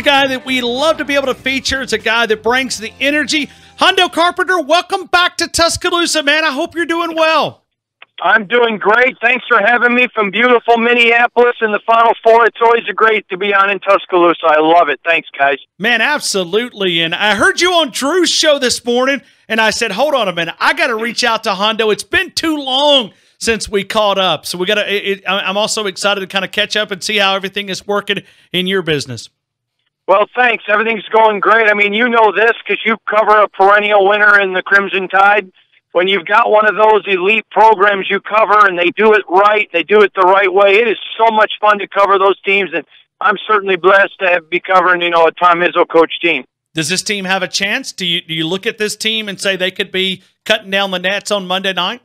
A guy that we love to be able to feature. It's a guy that brings the energy. Hondo Carpenter, welcome back to Tuscaloosa, man. I hope you're doing well. I'm doing great. Thanks for having me from beautiful Minneapolis in the Final Four. It's always great to be on in Tuscaloosa. I love it. Thanks, guys. Man, absolutely. And I heard you on Drew's show this morning, and I said, hold on a minute. I got to reach out to Hondo. It's been too long since we caught up. So we got to. I'm also excited to kind of catch up and see how everything is working in your business. Well, thanks. Everything's going great. I mean, you know this because you cover a perennial winner in the Crimson Tide. When you've got one of those elite programs you cover and they do it right, they do it the right way, it is so much fun to cover those teams, and I'm certainly blessed to be covering, a Tom Izzo coach team. Does this team have a chance? Do you look at this team and say they could be cutting down the nets on Monday night?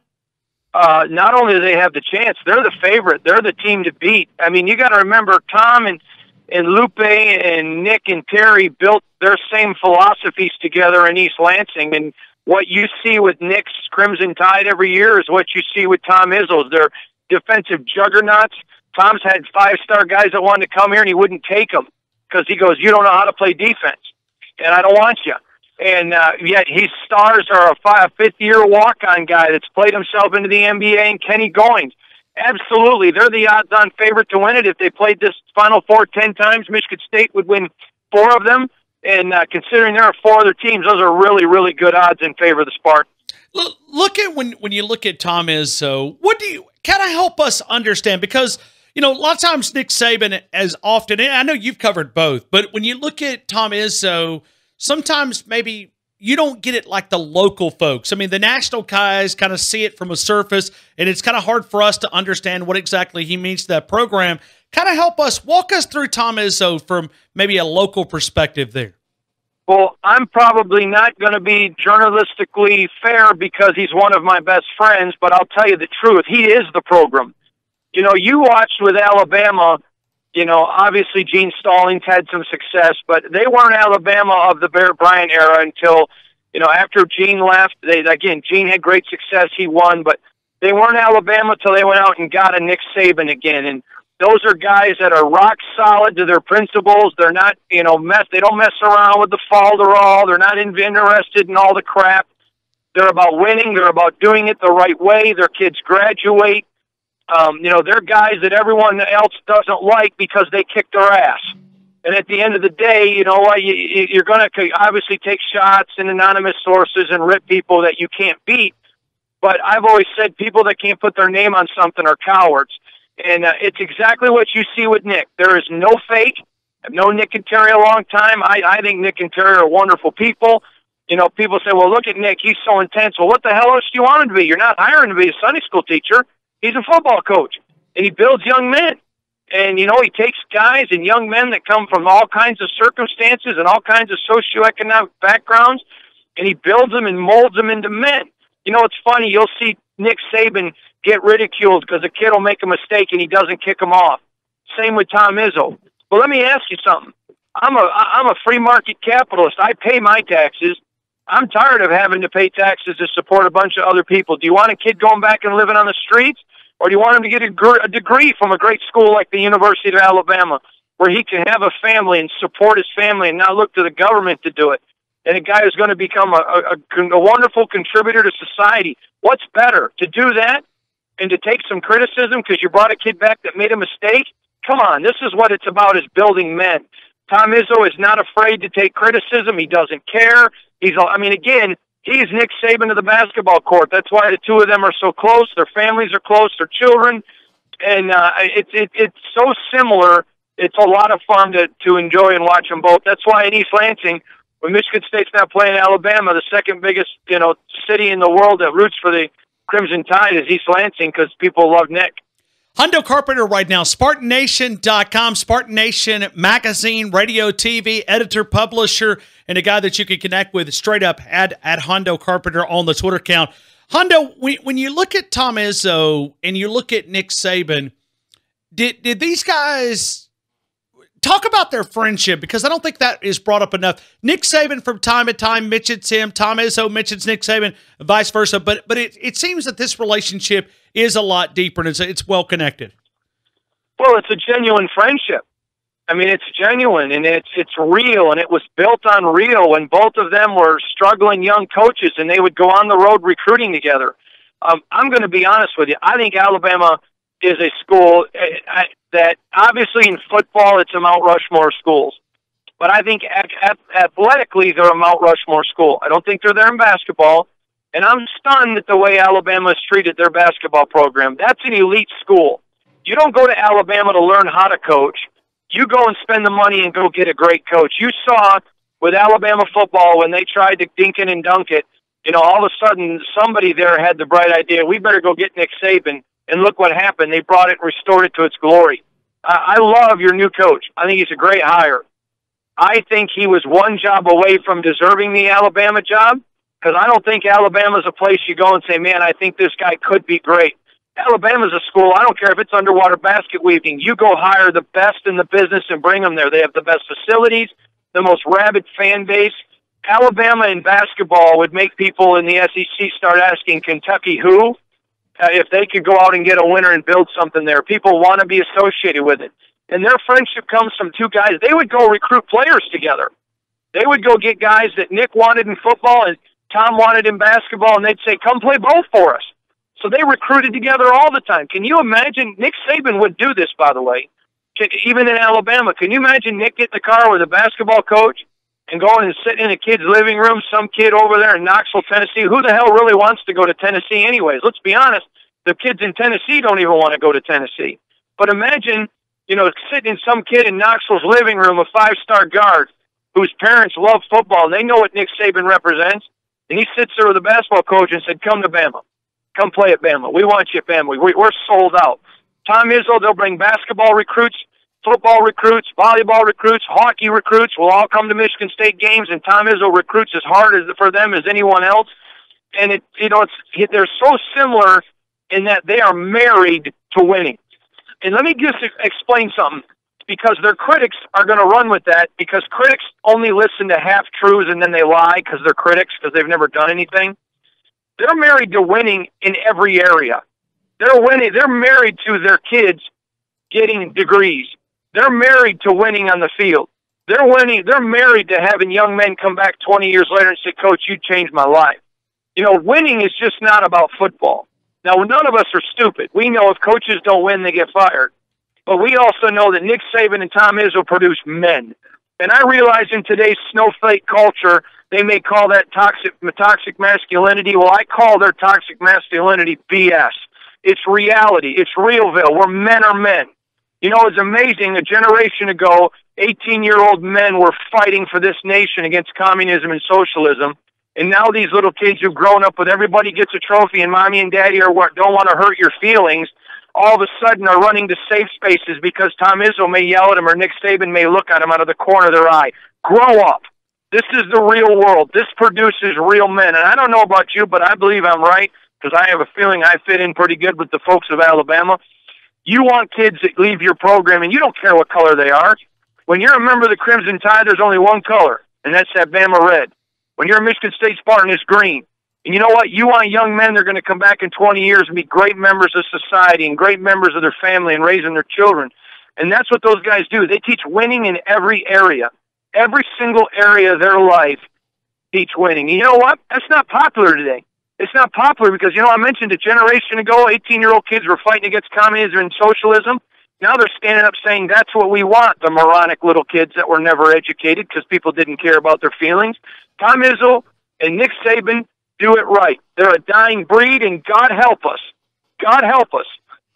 Not only do they have the chance, they're the favorite. They're the team to beat. I mean, you got to remember Tom and Lupe and Nick and Terry built their same philosophies together in East Lansing. And what you see with Nick's Crimson Tide every year is what you see with Tom Izzo's. They're defensive juggernauts. Tom's had five-star guys that wanted to come here, and he wouldn't take them because he goes, you don't know how to play defense, and I don't want you. And yet his stars are a fifth-year walk-on guy that's played himself into the NBA, and Kenny Goins. Absolutely. They're the odds-on favorite to win it. If they played this Final Four 10 times, Michigan State would win 4 of them. And considering there are 4 other teams, those are really, really good odds in favor of the Spartans. Look at when you look at Tom Izzo, what do you kind of help us understand? Because, a lot of times Nick Saban as often, and I know you've covered both, but when you look at Tom Izzo, sometimes maybe you don't get it like the local folks. I mean, the national guys kind of see it from a surface, and it's kind of hard for us to understand what exactly he means to that program. Kind of walk us through Tom Izzo from maybe a local perspective there. Well, I'm probably not going to be journalistically fair because he's one of my best friends, but I'll tell you the truth. He is the program. You watched with Alabama, obviously Gene Stallings had some success, but they weren't Alabama of the Bear Bryant era until, after Gene left. Gene had great success. He won, but they weren't Alabama till they went out and got a Nick Saban again. And those are guys that are rock solid to their principles. They're not, they don't mess around with the falderall. They're not interested in all the crap. They're about winning. They're about doing it the right way. Their kids graduate. They're guys that everyone else doesn't like because they kick their ass. And at the end of the day, you're going to obviously take shots in anonymous sources and rip people that you can't beat. But I've always said people that can't put their name on something are cowards. And it's exactly what you see with Nick. There is no fake. I've known Nick and Terry a long time. I think Nick and Terry are wonderful people. People say, well, look at Nick. He's so intense. Well, what the hell else do you want him to be? You're not hiring him to be a Sunday school teacher. He's a football coach, and he builds young men. And, he takes guys and young men that come from all kinds of circumstances and all kinds of socioeconomic backgrounds, and he builds them and molds them into men. It's funny. You'll see Nick Saban get ridiculed because a kid will make a mistake and he doesn't kick him off. Same with Tom Izzo. But let me ask you something. I'm a free market capitalist. I pay my taxes. I'm tired of having to pay taxes to support a bunch of other people. Do you want a kid going back and living on the streets? Or do you want him to get a degree from a great school like the University of Alabama where he can have a family and support his family and not look to the government to do it? And a guy who's going to become a wonderful contributor to society. What's better, to do that and to take some criticism because you brought a kid back that made a mistake? Come on, this is what it's about, is building men. Tom Izzo is not afraid to take criticism. He doesn't care. He's Nick Saban of the basketball court. That's why the two of them are so close. Their families are close, their children. And it's so similar. It's a lot of fun to enjoy and watch them both. That's why in East Lansing, when Michigan State's not playing Alabama, the second biggest, city in the world that roots for the Crimson Tide is East Lansing because people love Nick. Hondo Carpenter right now, SpartanNation.com, Spartan Nation magazine, radio, TV, editor, publisher, and a guy that you can connect with straight up at Hondo Carpenter on the Twitter account. Hondo, when you look at Tom Izzo and you look at Nick Saban, did these guys talk about their friendship? Because I don't think that is brought up enough. Nick Saban from time to time mentions him. Tom Izzo mentions Nick Saban, and vice versa. But it seems that this relationship is a lot deeper, and it's well connected. Well, it's a genuine friendship. I mean, it's genuine and it's real, and it was built on real when both of them were struggling young coaches and they would go on the road recruiting together. I'm going to be honest with you. I think Alabama is a school that obviously in football it's a Mount Rushmore schools. But I think athletically they're a Mount Rushmore school. I don't think they're there in basketball. And I'm stunned at the way Alabama has treated their basketball program. That's an elite school. You don't go to Alabama to learn how to coach. You go and spend the money and go get a great coach. You saw with Alabama football when they tried to dink it and dunk it, you know, all of a sudden somebody there had the bright idea, we better go get Nick Saban. And look what happened. They brought it and restored it to its glory. I love your new coach. I think he's a great hire. I think he was one job away from deserving the Alabama job, because I don't think Alabama's a place you go and say, man, I think this guy could be great. Alabama's a school, I don't care if it's underwater basket weaving. You go hire the best in the business and bring them there. They have the best facilities, the most rabid fan base. Alabama in basketball would make people in the SEC start asking Kentucky who, if they could go out and get a winner and build something there. People want to be associated with it. And their friendship comes from two guys. They would go recruit players together. They would go get guys that Nick wanted in football and Tom wanted in basketball, and they'd say, come play both for us. So they recruited together all the time. Can you imagine? Nick Saban would do this, by the way, even in Alabama. Can you imagine Nick getting in the car with a basketball coach and going and sitting in a kid's living room, some kid over there in Knoxville, Tennessee? Who the hell really wants to go to Tennessee anyways? Let's be honest. The kids in Tennessee don't even want to go to Tennessee. But imagine, you know, sitting some kid in Knoxville's living room, a five-star guard whose parents love football, and they know what Nick Saban represents, and he sits there with a basketball coach and said, come to Bama. Come play at Bama. We want you at Bama. We're sold out. Tom Izzo, they'll bring basketball recruits, football recruits, volleyball recruits, hockey recruits. Will all come to Michigan State games, and Tom Izzo recruits as hard for them as anyone else. And, they're so similar in that they are married to winning. And let me just explain something, because their critics are going to run with that, because critics only listen to half-truths and then they lie because they're critics because they've never done anything. They're married to winning in every area. They're winning. They're married to their kids getting degrees. They're married to winning on the field. They're winning. They're married to having young men come back 20 years later and say, Coach, you changed my life. You know, winning is just not about football. Now, none of us are stupid. We know if coaches don't win, they get fired. But we also know that Nick Saban and Tom Izzo produce men. And I realize in today's snowflake culture, they may call that toxic masculinity. Well, I call their toxic masculinity BS. It's reality. It's realville, where men are men. You know, it's amazing. A generation ago, 18-year-old men were fighting for this nation against communism and socialism. And now these little kids who've grown up with everybody gets a trophy and mommy and daddy don't want to hurt your feelings, all of a sudden are running to safe spaces because Tom Izzo may yell at them or Nick Saban may look at them out of the corner of their eye. Grow up. This is the real world. This produces real men. And I don't know about you, but I believe I'm right, because I have a feeling I fit in pretty good with the folks of Alabama. You want kids that leave your program, and you don't care what color they are. When you're a member of the Crimson Tide, there's only one color, and that's that Bama red. When you're a Michigan State Spartan, it's green. And you know what? You want young men that are going to come back in 20 years and be great members of society and great members of their family and raising their children. And that's what those guys do. They teach winning in every area. Every single area of their life teach winning. And you know what? That's not popular today. It's not popular because, you know, I mentioned a generation ago, 18-year-old kids were fighting against communism and socialism. Now they're standing up saying that's what we want, the moronic little kids that were never educated because people didn't care about their feelings. Tom Izzo and Nick Saban do it right. They're a dying breed, and God help us. God help us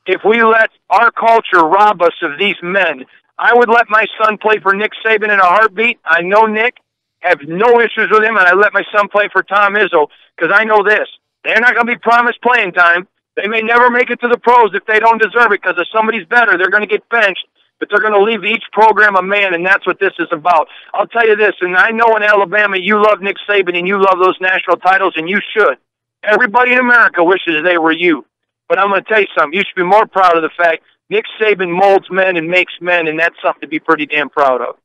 if we let our culture rob us of these men. I would let my son play for Nick Saban in a heartbeat. I know Nick. Have no issues with him, and I let my son play for Tom Izzo because I know this. They're not going to be promised playing time. They may never make it to the pros if they don't deserve it, because if somebody's better, they're going to get benched, but they're going to leave each program a man, and that's what this is about. I'll tell you this, and I know in Alabama you love Nick Saban and you love those national titles, and you should. Everybody in America wishes they were you. But I'm going to tell you something. You should be more proud of the fact Nick Saban molds men and makes men, and that's something to be pretty damn proud of.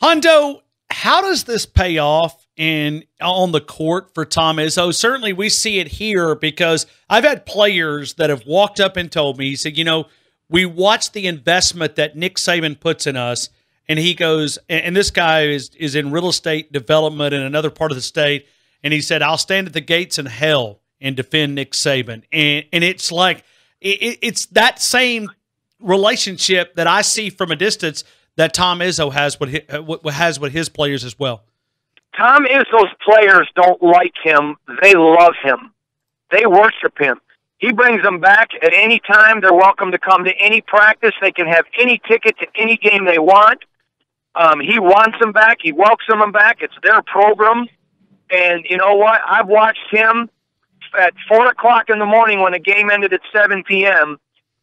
Hondo, how does this pay off on the court for Tom Izzo? Certainly we see it here because I've had players that have walked up and told me, he said, you know, we watch the investment that Nick Saban puts in us, and he goes, and this guy is in real estate development in another part of the state, and he said, I'll stand at the gates in hell and defend Nick Saban. And it's like, it's that same relationship that I see from a distance that Tom Izzo has with his players as well. Tom Izzo's players don't like him. They love him. They worship him. He brings them back at any time. They're welcome to come to any practice. They can have any ticket to any game they want. He wants them back. He welcomes them back. It's their program. And you know what? I've watched him at 4 o'clock in the morning when the game ended at 7 p.m.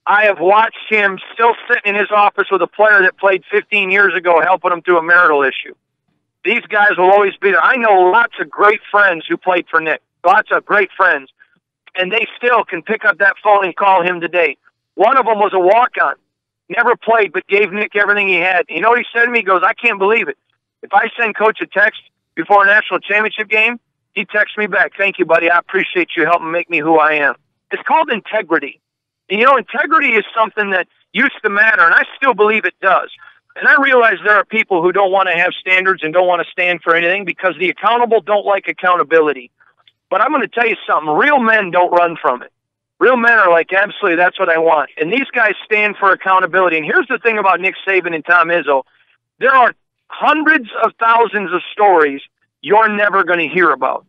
I have watched him still sitting in his office with a player that played 15 years ago helping him through a marital issue. These guys will always be there. I know lots of great friends who played for Nick, lots of great friends, and they still can pick up that phone and call him today. One of them was a walk-on, never played, but gave Nick everything he had. You know what he said to me? He goes, I can't believe it. If I send Coach a text before a national championship game, he texts me back, thank you, buddy. I appreciate you helping make me who I am. It's called integrity. And, you know, integrity is something that used to matter, and I still believe it does. And I realize there are people who don't want to have standards and don't want to stand for anything because the accountable don't like accountability. But I'm going to tell you something. Real men don't run from it. Real men are like, absolutely, that's what I want. And these guys stand for accountability. And here's the thing about Nick Saban and Tom Izzo. There are hundreds of thousands of stories you're never going to hear about.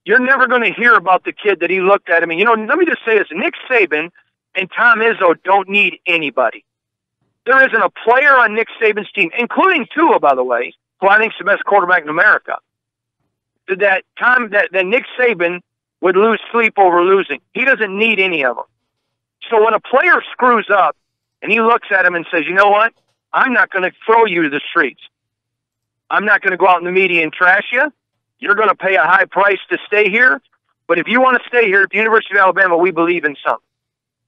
You're never going to hear about the kid that he looked at. I mean, you know, let me just say this. Nick Saban and Tom Izzo don't need anybody. There isn't a player on Nick Saban's team, including Tua, by the way, who I think is the best quarterback in America, that Nick Saban would lose sleep over losing. He doesn't need any of them. So when a player screws up and he looks at him and says, you know what? I'm not going to throw you to the streets. I'm not going to go out in the media and trash you. You're going to pay a high price to stay here. But if you want to stay here at the University of Alabama, we believe in something.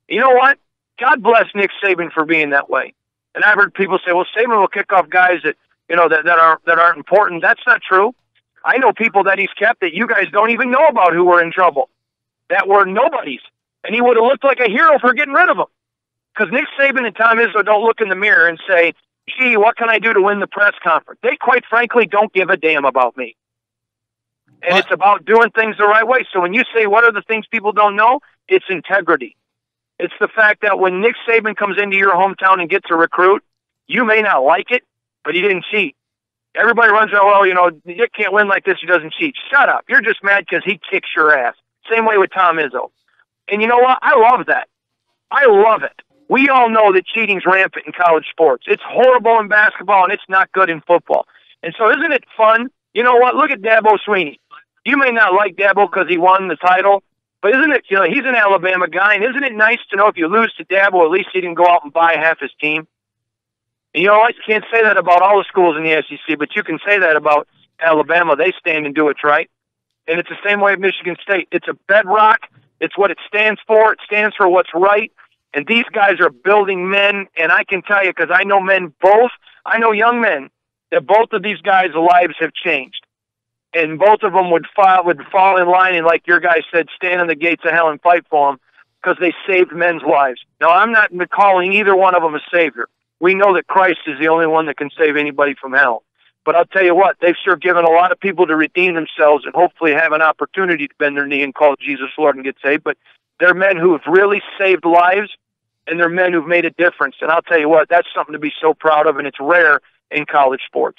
You know what? God bless Nick Saban for being that way. And I've heard people say, well, Saban will kick off guys that, you know, that aren't important. That's not true. I know people that he's kept that you guys don't even know about who were in trouble, that were nobodies. And he would have looked like a hero for getting rid of them. Because Nick Saban and Tom Izzo don't look in the mirror and say, gee, what can I do to win the press conference? They, quite frankly, don't give a damn about me. And it's about doing things the right way. So when you say, what are the things people don't know? It's integrity. It's the fact that when Nick Saban comes into your hometown and gets a recruit, you may not like it, but he didn't cheat. Everybody runs around, well, you know, Nick can't win like this, he doesn't cheat. Shut up. You're just mad because he kicks your ass. Same way with Tom Izzo. And you know what? I love that. I love it. We all know that cheating's rampant in college sports. It's horrible in basketball, and it's not good in football. And so isn't it fun? You know what? Look at Dabo Swinney. You may not like Dabo because he won the title, but isn't it, you know, he's an Alabama guy, and isn't it nice to know if you lose to Dabo, at least he didn't go out and buy half his team? And you know, I can't say that about all the schools in the SEC, but you can say that about Alabama. They stand and do it right. And it's the same way with Michigan State. It's a bedrock. It's what it stands for. It stands for what's right. And these guys are building men, and I can tell you, because I know men both, I know young men, that both of these guys' lives have changed. And both of them would fall in line and, like your guy said, stand on the gates of hell and fight for them because they saved men's lives. Now, I'm not calling either one of them a savior. We know that Christ is the only one that can save anybody from hell. But I'll tell you what, they've sure given a lot of people to redeem themselves and hopefully have an opportunity to bend their knee and call Jesus Lord and get saved. But they're men who have really saved lives, and they're men who've made a difference. And I'll tell you what, that's something to be so proud of, and it's rare in college sports.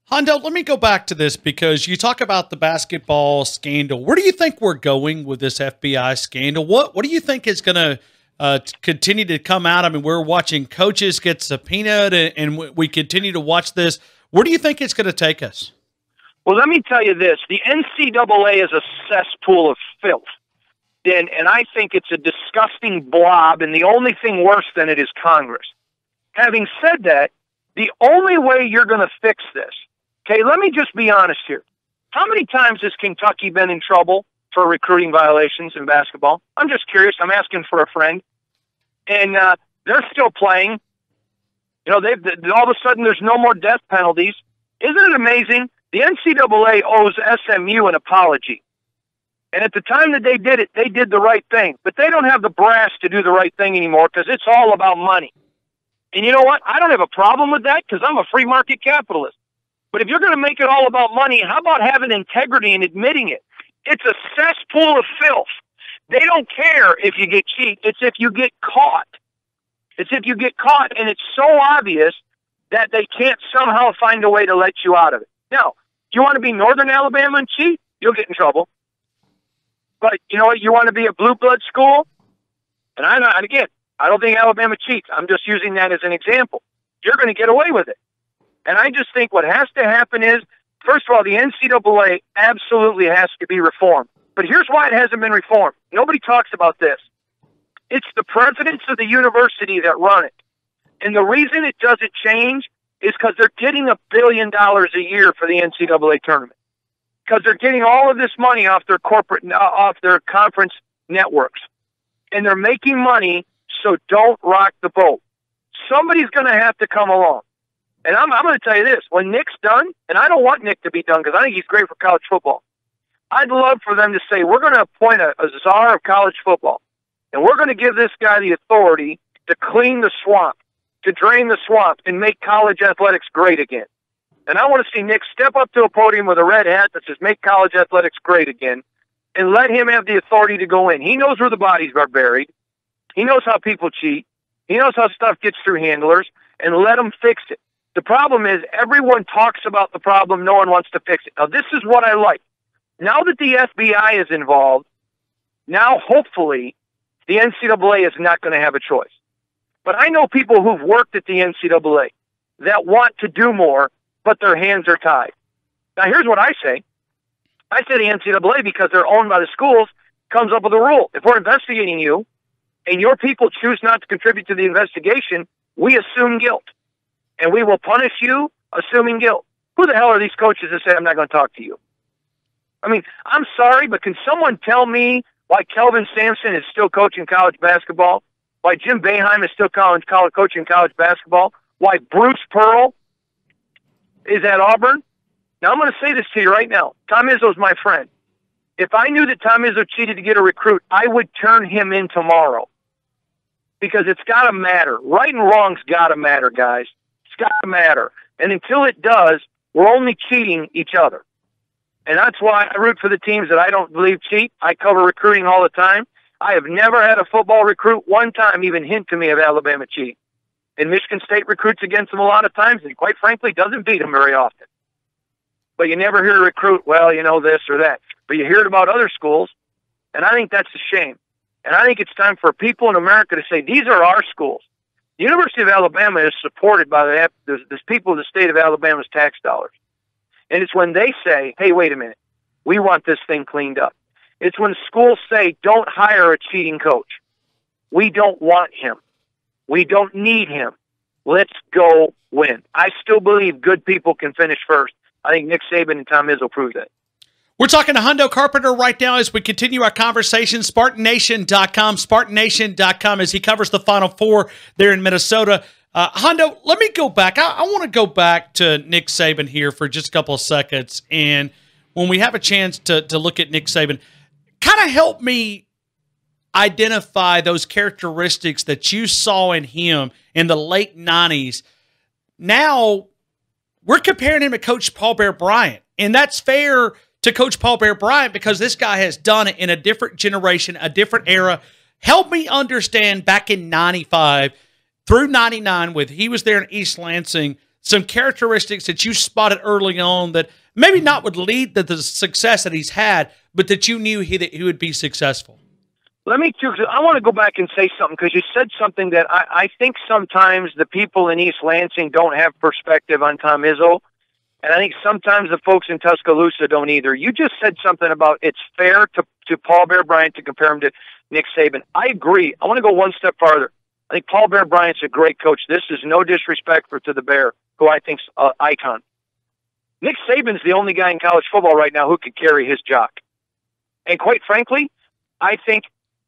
Hondo, let me go back to this because you talk about the basketball scandal. Where do you think we're going with this FBI scandal? What do you think is going to continue to come out? I mean, we're watching coaches get subpoenaed, and we continue to watch this. Where do you think it's going to take us? Well, let me tell you this. The NCAA is a cesspool of filth. And I think it's a disgusting blob, and the only thing worse than it is Congress. Having said that, the only way you're going to fix this, okay, let me just be honest here. How many times has Kentucky been in trouble for recruiting violations in basketball? I'm just curious. I'm asking for a friend. And they're still playing. You know, all of a sudden there's no more death penalties. Isn't it amazing? The NCAA owes SMU an apology. And at the time that they did it, they did the right thing. But they don't have the brass to do the right thing anymore because it's all about money. And you know what? I don't have a problem with that because I'm a free market capitalist. But if you're going to make it all about money, how about having integrity and admitting it? It's a cesspool of filth. They don't care if you get cheat. It's if you get caught. It's if you get caught, and it's so obvious that they can't somehow find a way to let you out of it. Now, you want to be Northern Alabama and cheat? You'll get in trouble. But you know what? You want to be a blue blood school? And again, I don't think Alabama cheats. I'm just using that as an example. You're going to get away with it. And I just think what has to happen is, first of all, the NCAA absolutely has to be reformed. But here's why it hasn't been reformed. Nobody talks about this. It's the presidents of the university that run it. And the reason it doesn't change is because they're getting $1 billion a year for the NCAA tournament. Because they're getting all of this money off their off their conference networks. And they're making money, so don't rock the boat. Somebody's going to have to come along. And I'm going to tell you this. When Nick's done, and I don't want Nick to be done because I think he's great for college football, I'd love for them to say, we're going to appoint a czar of college football. And we're going to give this guy the authority to clean the swamp, to drain the swamp, and make college athletics great again. And I want to see Nick step up to a podium with a red hat that says, make college athletics great again, and let him have the authority to go in. He knows where the bodies are buried. He knows how people cheat. He knows how stuff gets through handlers, and let him fix it. The problem is everyone talks about the problem. No one wants to fix it. Now, this is what I like. Now that the FBI is involved, now hopefully the NCAA is not going to have a choice. But I know people who've worked at the NCAA that want to do more, but their hands are tied. Now, here's what I say. I say the NCAA, because they're owned by the schools, comes up with a rule. If we're investigating you and your people choose not to contribute to the investigation, we assume guilt. And we will punish you assuming guilt. Who the hell are these coaches that say, I'm not going to talk to you? I mean, I'm sorry, but can someone tell me why Kelvin Sampson is still coaching college basketball? Why Jim Boeheim is still coaching college basketball? Why Bruce Pearl is at Auburn? Now, I'm going to say this to you right now. Tom Izzo's my friend. If I knew that Tom Izzo cheated to get a recruit, I would turn him in tomorrow. Because it's got to matter. Right and wrong's got to matter, guys. It's got to matter. And until it does, we're only cheating each other. And that's why I root for the teams that I don't believe cheat. I cover recruiting all the time. I have never had a football recruit one time even hint to me of Alabama cheating. And Michigan State recruits against them a lot of times, and quite frankly, doesn't beat them very often. But you never hear a recruit, well, you know, this or that. But you hear it about other schools, and I think that's a shame. And I think it's time for people in America to say, these are our schools. The University of Alabama is supported by the people of the state of Alabama's tax dollars. And it's when they say, hey, wait a minute, we want this thing cleaned up. It's when schools say, don't hire a cheating coach. We don't want him. We don't need him. Let's go win. I still believe good people can finish first. I think Nick Saban and Tom Izzo proved that. We're talking to Hondo Carpenter right now as we continue our conversation. SpartanNation.com, SpartanNation.com, as he covers the Final Four there in Minnesota. Hondo, let me go back. I want to go back to Nick Saban here for just a couple of seconds. And when we have a chance to look at Nick Saban, kind of help me identify those characteristics that you saw in him in the late 90s. Now, we're comparing him to Coach Paul Bear Bryant. And that's fair to Coach Paul Bear Bryant because this guy has done it in a different generation, a different era. Help me understand back in 95 through 99 with he was there in East Lansing, some characteristics that you spotted early on that maybe not would lead to the success that he's had, but that you knew that he would be successful. I want to go back and say something because you said something that I think sometimes the people in East Lansing don't have perspective on Tom Izzo. And I think sometimes the folks in Tuscaloosa don't either. You just said something about it's fair to Paul Bear Bryant to compare him to Nick Saban. I agree. I want to go one step farther. I think Paul Bear Bryant's a great coach. This is no disrespect to the Bear, who I think's an icon. Nick Saban's the only guy in college football right now who could carry his jock. And quite frankly, I think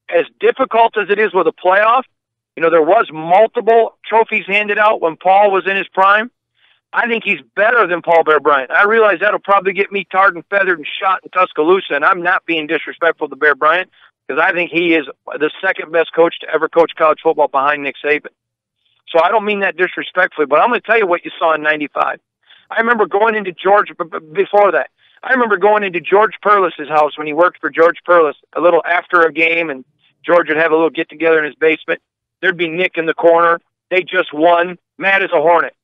as difficult as it is with a playoff, you know, there was multiple trophies handed out when Paul was in his prime. I think he's better than Paul Bear Bryant. I realize that'll probably get me tarred and feathered and shot in Tuscaloosa, and I'm not being disrespectful to Bear Bryant because I think he is the second best coach to ever coach college football behind Nick Saban. So I don't mean that disrespectfully, but I'm going to tell you what you saw in '95. I remember going into George, before that, I remember going into George Perlis's house when he worked for George Perlis a little after a game, and George would have a little get-together in his basement. There'd be Nick in the corner. They just won. Mad as a hornet.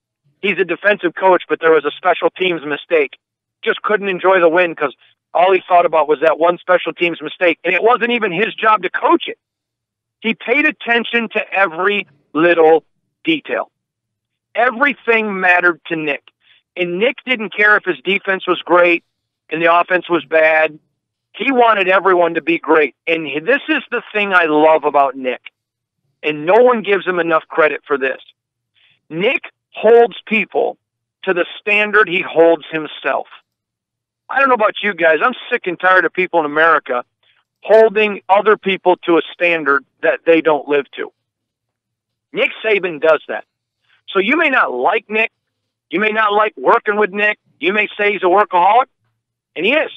He's a defensive coach, but there was a special teams mistake. Just couldn't enjoy the win because all he thought about was that one special teams mistake, and it wasn't even his job to coach it. He paid attention to every little detail. Everything mattered to Nick. And Nick didn't care if his defense was great and the offense was bad. He wanted everyone to be great. And this is the thing I love about Nick. And no one gives him enough credit for this. Nick holds people to the standard he holds himself. I don't know about you guys. I'm sick and tired of people in America holding other people to a standard that they don't live to. Nick Saban does that. So you may not like Nick. You may not like working with Nick. You may say he's a workaholic, and he is.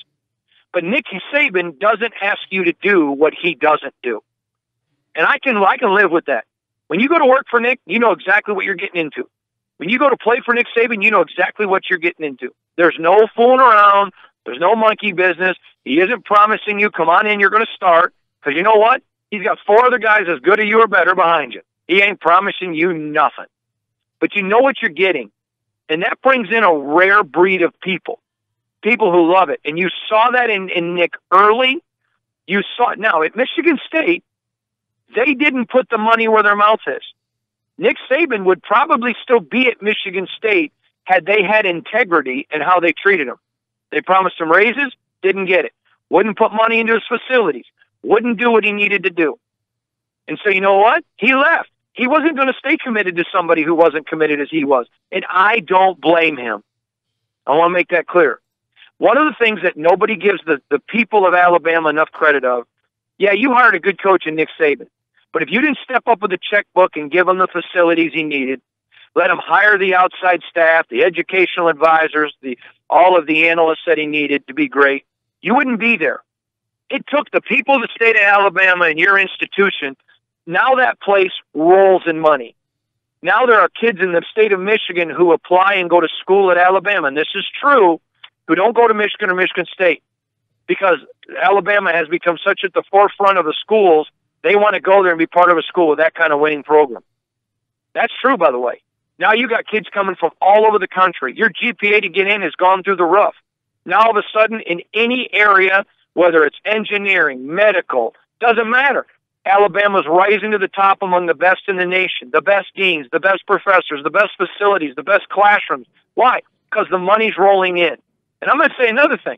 But Nick Saban doesn't ask you to do what he doesn't do. And I can live with that. When you go to work for Nick, you know exactly what you're getting into. When you go to play for Nick Saban, you know exactly what you're getting into. There's no fooling around. There's no monkey business. He isn't promising you, come on in, you're going to start. Because you know what? He's got 4 other guys as good as you or better behind you. He ain't promising you nothing. But you know what you're getting. And that brings in a rare breed of people who love it. And you saw that in Nick early. You saw it now. At Michigan State, they didn't put the money where their mouth is. Nick Saban would probably still be at Michigan State had they had integrity in how they treated him. They promised him raises, didn't get it. Wouldn't put money into his facilities. Wouldn't do what he needed to do. And so you know what? He left. He wasn't going to stay committed to somebody who wasn't committed as he was. And I don't blame him. I want to make that clear. One of the things that nobody gives the people of Alabama enough credit of, yeah, you hired a good coach in Nick Saban. But if you didn't step up with a checkbook and give him the facilities he needed, let him hire the outside staff, the educational advisors, all of the analysts that he needed to be great, you wouldn't be there. It took the people of the state of Alabama and your institution. Now that place rolls in money. Now there are kids in the state of Michigan who apply and go to school at Alabama, and this is true, who don't go to Michigan or Michigan State because Alabama has become such at the forefront of the schools, they want to go there and be part of a school with that kind of winning program. That's true, by the way. Now you got kids coming from all over the country. Your GPA to get in has gone through the roof. Now all of a sudden, in any area, whether it's engineering, medical, doesn't matter. Alabama's rising to the top among the best in the nation, the best deans, the best professors, the best facilities, the best classrooms. Why? Because the money's rolling in. And I'm going to say another thing.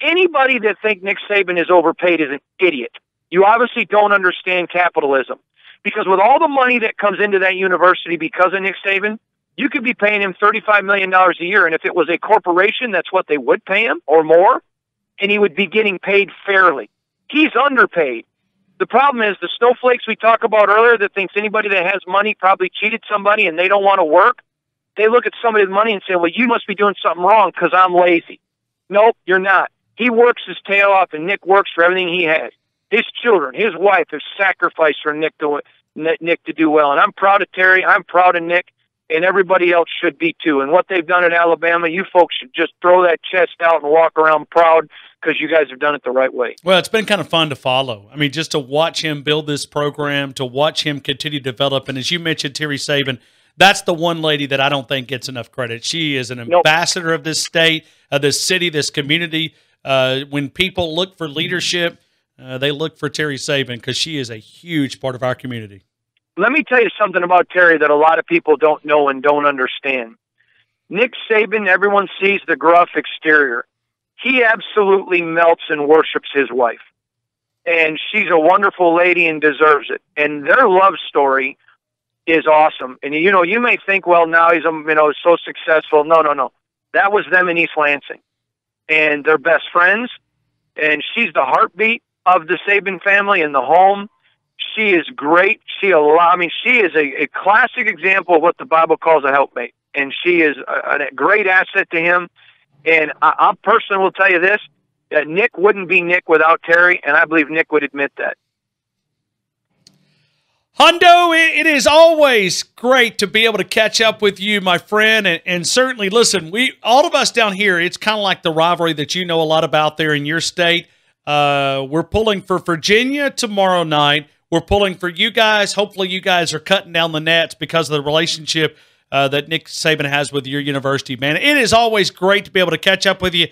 Anybody that thinks Nick Saban is overpaid is an idiot. You obviously don't understand capitalism. Because with all the money that comes into that university because of Nick Saban, you could be paying him $35 million a year. And if it was a corporation, that's what they would pay him or more. And he would be getting paid fairly. He's underpaid. The problem is the snowflakes we talked about earlier that thinks anybody that has money probably cheated somebody and they don't want to work. They look at somebody's money and say, well, you must be doing something wrong because I'm lazy. Nope, you're not. He works his tail off and Nick works for everything he has. His children, his wife have sacrificed for Nick to do well. And I'm proud of Terry. I'm proud of Nick. And everybody else should be too. And what they've done at Alabama, you folks should just throw that chest out and walk around proud because you guys have done it the right way. Well, it's been kind of fun to follow. I mean, just to watch him build this program, to watch him continue to develop. And as you mentioned, Terry Saban, that's the one lady that I don't think gets enough credit. She is an ambassador of this state, of this city, this community. When people look for leadership, they look for Terry Saban because she is a huge part of our community. Let me tell you something about Terry that a lot of people don't know and don't understand. Nick Saban, everyone sees the gruff exterior. He absolutely melts and worships his wife. And she's a wonderful lady and deserves it. And their love story is awesome. And, you know, you may think, well, now he's, so successful. No. That was them in East Lansing. And they're best friends. And she's the heartbeat of the Saban family in the home. She is great. She is a classic example of what the Bible calls a helpmate, and she is a great asset to him. And I personally will tell you this, that Nick wouldn't be Nick without Terry, and I believe Nick would admit that. Hondo, it is always great to be able to catch up with you, my friend, and certainly, listen, all of us down here, it's kind of like the rivalry that you know a lot about there in your state. We're pulling for Virginia tomorrow night. We're pulling for you guys. Hopefully you guys are cutting down the nets because of the relationship that Nick Saban has with your university, man. It is always great to be able to catch up with you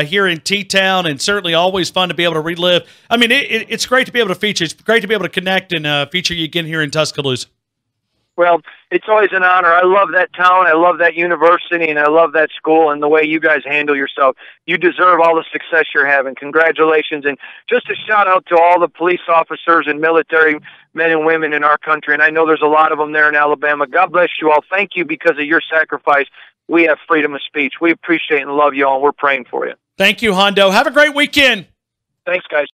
here in T-Town, and certainly always fun to be able to relive. I mean, it's great to be able to feature. It's great to be able to connect and feature you again here in Tuscaloosa. Well, it's always an honor. I love that town. I love that university, and I love that school and the way you guys handle yourself. You deserve all the success you're having. Congratulations. And just a shout-out to all the police officers and military men and women in our country, and I know there's a lot of them there in Alabama. God bless you all. Thank you. Because of your sacrifice, we have freedom of speech. We appreciate and love you all, and we're praying for you. Thank you, Hondo. Have a great weekend. Thanks, guys.